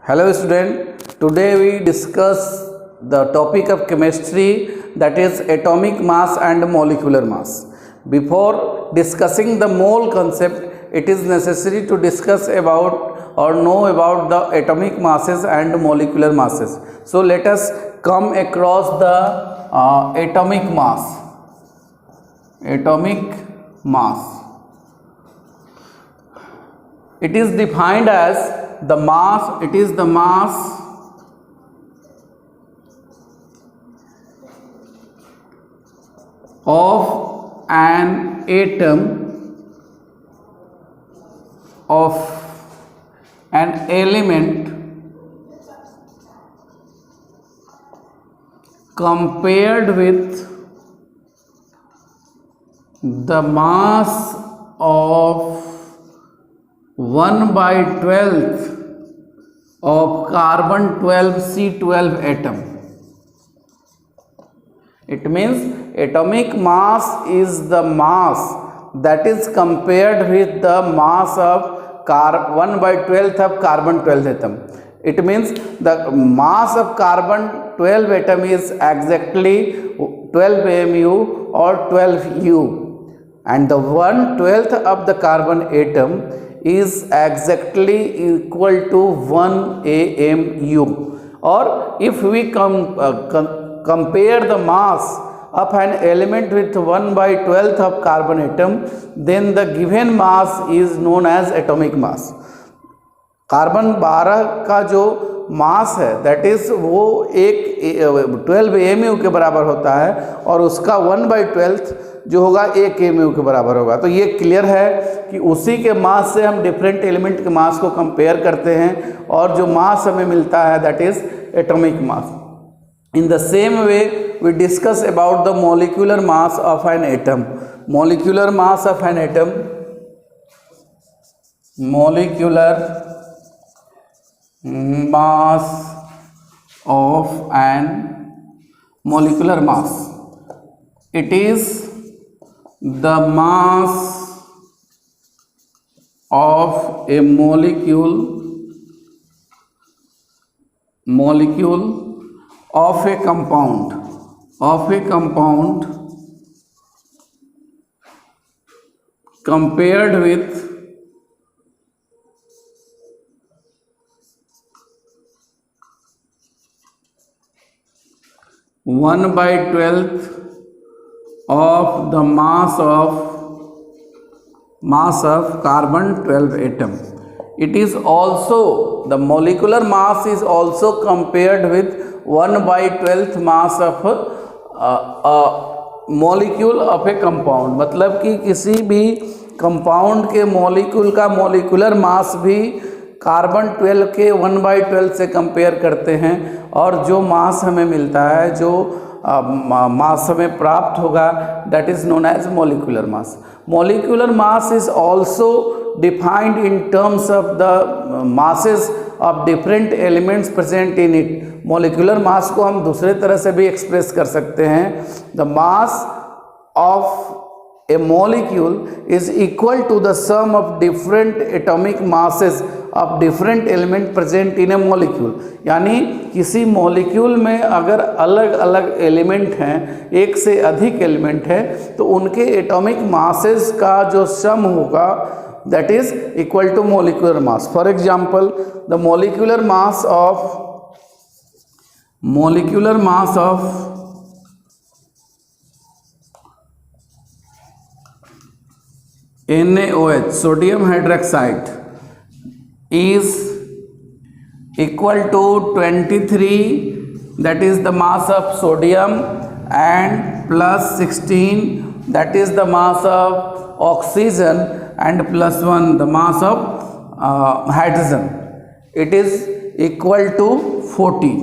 Hello student, today we discuss the topic of chemistry, that is atomic mass and molecular mass. Before discussing the mole concept, it is necessary to discuss about or know about the atomic masses and molecular masses. So let us come across the atomic mass. Atomic mass. It is defined as the mass, it is the mass of an atom of an element compared with the mass of 1/12 of carbon 12C12 atom. It means atomic mass is the mass that is compared with the mass of 1/12 of carbon 12 atom. It means the mass of carbon 12 atom is exactly 12 mu or 12 U, and the 1/12 of the carbon atom is exactly equal to 1 AMU. Or if we compare the mass of an element with 1/12 of carbon atom, then the given mass is known as atomic mass. Carbon 12 का जो मास है that is वो एक 12 AMU के बराबर होता है और उसका 1/12 जो होगा 1 AMU के बराबर होगा। तो ये क्लियर है कि उसी के मास से हम डिफरेंट एलिमेंट के मास को कंपेयर करते हैं और जो मास हमें मिलता है that is atomic mass. In the same way we discuss about the molecular mass of an atom. Molecular mass of an atom, molecular mass of an molecular mass, it is the mass of a molecule of a compound compared with 1/12 of the mass of carbon 12 atom. It is also, the molecular mass is also compared with 1/12 mass of molecule of a compound. मतलब कि किसी भी compound के molecule का molecular mass भी carbon 12 के 1/12 से compare करते हैं और जो मास हमें मिलता है, जो मास हमें प्राप्त होगा that is known as molecular mass. Molecular mass is also defined in terms of the masses of different elements present in it. Molecular mass को हम दूसरे तरह से भी एक्सप्रेस कर सकते हैं। The mass of a molecule is equal to the sum of different atomic masses of different element present in a molecule। यानी किसी मॉलिक्यूल में अगर अलग अलग एलिमेंट हैं, एक से अधिक एलिमेंट है, तो उनके एटॉमिक मासेस का जो सम होगा that is equal to molecular mass. For example the molecular mass of NaOH, sodium hydroxide, is equal to 23, that is the mass of sodium, and plus 16, that is the mass of oxygen, and plus 1 the mass of hydrogen. It is equal to 40,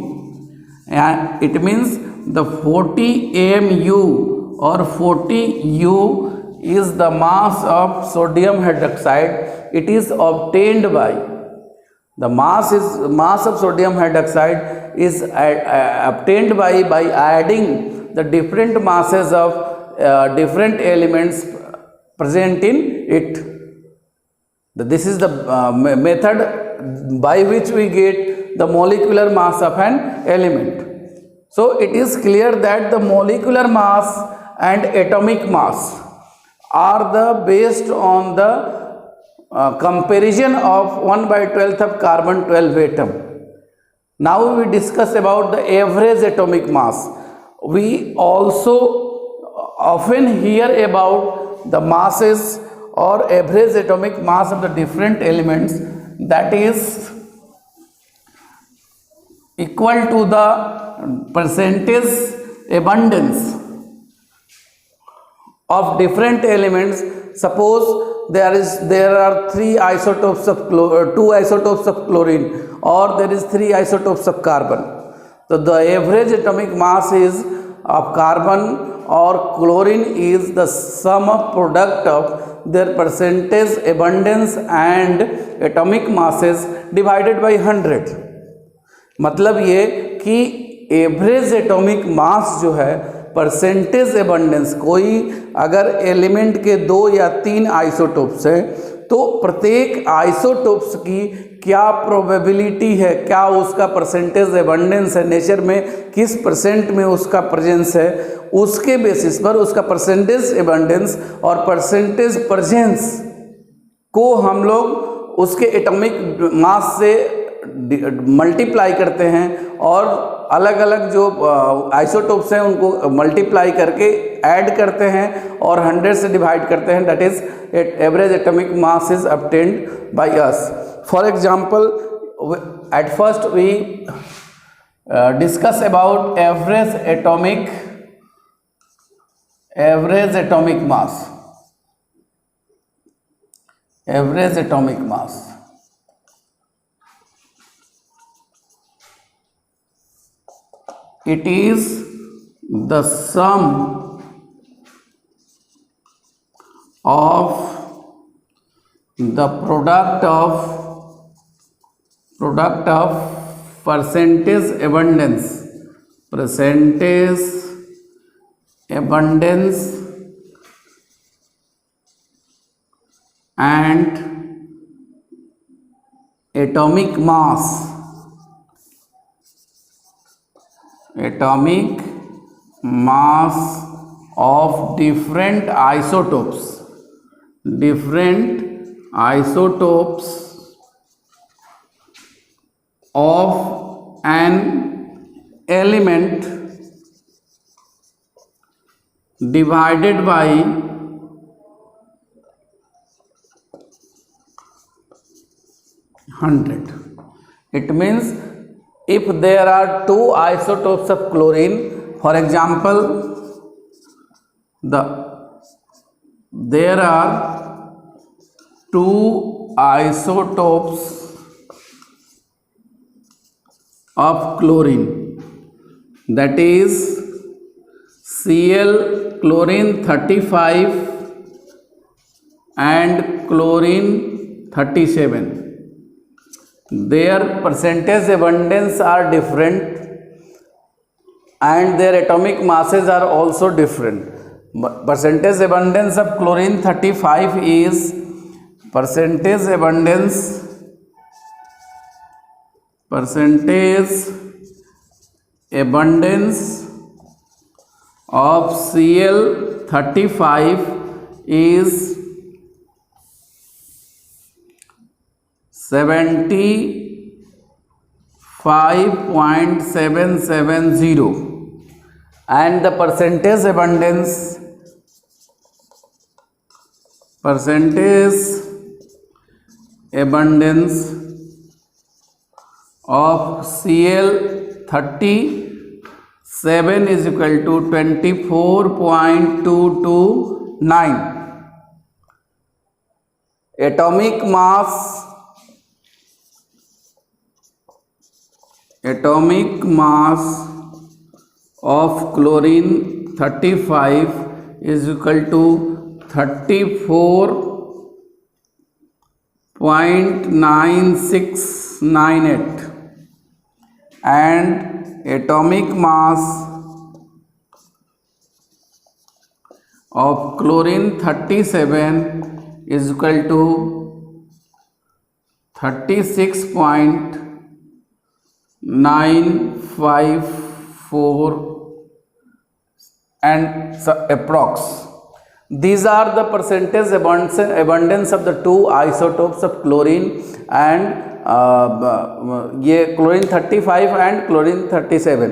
and it means the 40 AMU or 40 U is the mass of sodium hydroxide. It is obtained by the mass of sodium hydroxide is obtained by adding the different masses of different elements present in it. This is the method by which we get the molecular mass of an element. So it is clear that the molecular mass and atomic mass are the based on the comparison of 1/12 of carbon 12 atom. Now we discuss about the average atomic mass. We also often hear about the masses or average atomic mass of the different elements, that is equal to the percentage abundance of different elements. Suppose there are two isotopes of chlorine, or there is 3 isotopes of carbon. So the average atomic mass is of carbon or chlorine is the sum of product of their percentage abundance and atomic masses divided by 100. मतलब ये कि average atomic मास जो है percentage abundance, कोई अगर element के 2 या 3 isotopes हैं तो प्रत्येक आइसोटोप्स की क्या प्रोबेबिलिटी है, क्या उसका परसेंटेज एबंडेंस है, नेचर में किस परसेंट में उसका प्रेजेंस है, उसके बेसिस पर उसका परसेंटेज एबंडेंस और परसेंटेज प्रेजेंस को हम लोग उसके एटॉमिक मास से मल्टीप्लाई करते हैं और अलग अलग जो आइसोटोप्स हैं उनको मल्टीप्लाई करके ऐड करते हैं और 100 से डिवाइड करते हैं. That is average atomic mass is obtained by us. For example, at first we discuss about average atomic mass. Average atomic mass it is the sum of the product of percentage abundance and atomic mass of different isotopes of an element divided by 100. It means if there are 2 isotopes of chlorine, for example, there are 2 isotopes of chlorine, that is Cl chlorine 35 and chlorine 37. Their percentage abundance are different and their atomic masses are also different. Percentage abundance of chlorine 35 is percentage abundance of Cl 35 is 75.770 and the percentage abundance of Cl 37 is equal to 24.229. Atomic mass of chlorine 35 is equal to 34.9698 and atomic mass of chlorine 37 is equal to 36.1 954 and approx. These are the percentage abundance of the two isotopes of chlorine and ये chlorine 35 and chlorine 37।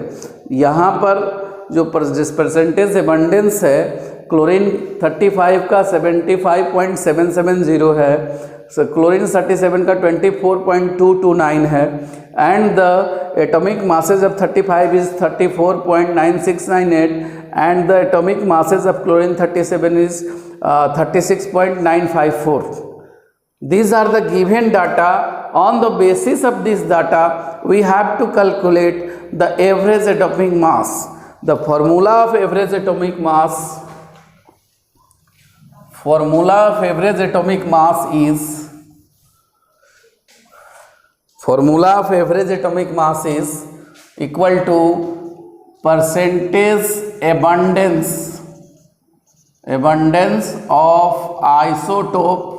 यहाँ पर जो जिस percentage abundance है chlorine 35 का 75.770 है, chlorine 37 का 24.229 है, and the atomic masses of 35 is 34.9698 and the atomic masses of chlorine 37 is 36.954. These are the given data. On the basis of this data, we have to calculate the average atomic mass. The formula of average atomic mass is equal to percentage abundance of isotope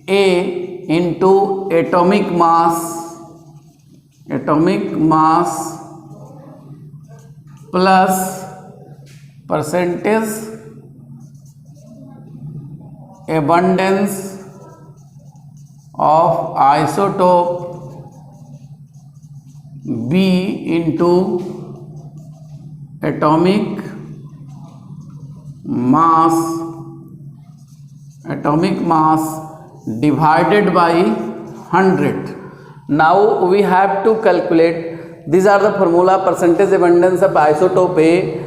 A into atomic mass plus percentage abundance of isotope B into atomic mass divided by 100. Now we have to calculate, these are the formula, percentage abundance of isotope A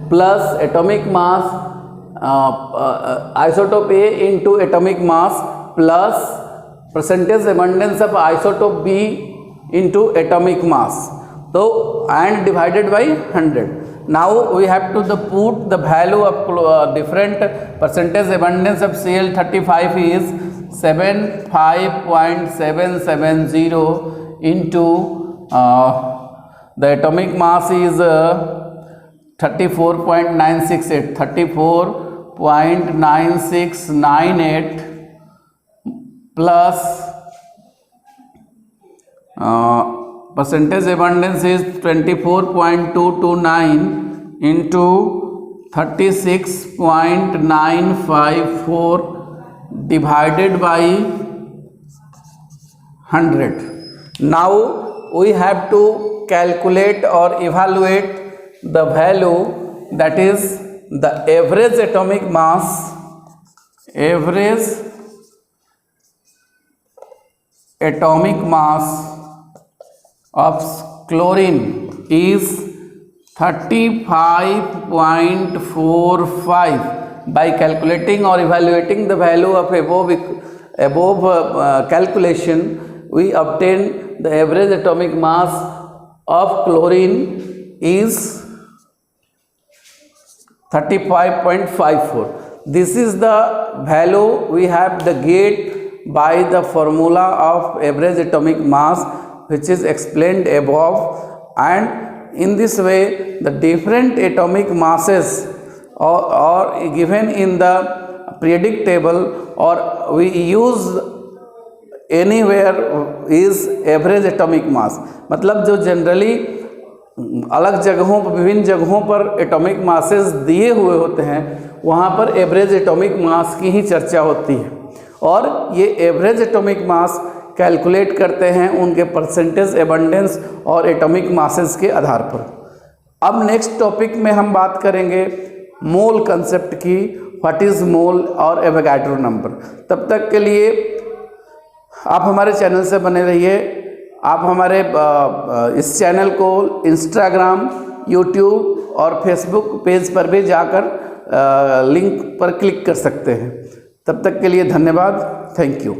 plus atomic mass, isotope A into atomic mass plus percentage abundance of isotope B into atomic mass, so and divided by 100. Now we have to put the value of different percentage abundance of Cl35 is 75.770 into the atomic mass is 34.968 plus percentage abundance is 24.229 into 36.954 divided by 100. Now we have to calculate or evaluate the value, that is the average atomic mass of chlorine is 35.45. By calculating or evaluating the value of above calculation, we obtain the average atomic mass of chlorine is 35.54. This is the value we have to get by the formula of average atomic mass, which is explained above, and in this way the different atomic masses are given in the periodic table, or we use anywhere is average atomic mass. मतलब जो generally अलग जगहों पर, विभिन्न जगहों पर atomic masses दिए हुए होते हैं, वहाँ पर एवरेज एटॉमिक मास की ही चर्चा होती है, और ये एवरेज एटॉमिक मास कैलकुलेट करते हैं उनके परसेंटेज एबंडेंस और एटॉमिक मासेस के आधार पर। अब नेक्स्ट टॉपिक में हम बात करेंगे मोल कंसेप्ट की, व्हाट इज़ मोल और एवोगाड्रो नंबर। तब तक के लिए आप हमारे चैनल से बने रहिए। आप हमारे इस चैनल को इंस्टाग्राम, यूट्यूब और फेसबुक पेज पर भी जाकर लिंक पर क्लिक कर सकते हैं। तब तक के लिए धन्यवाद, थैंक यू।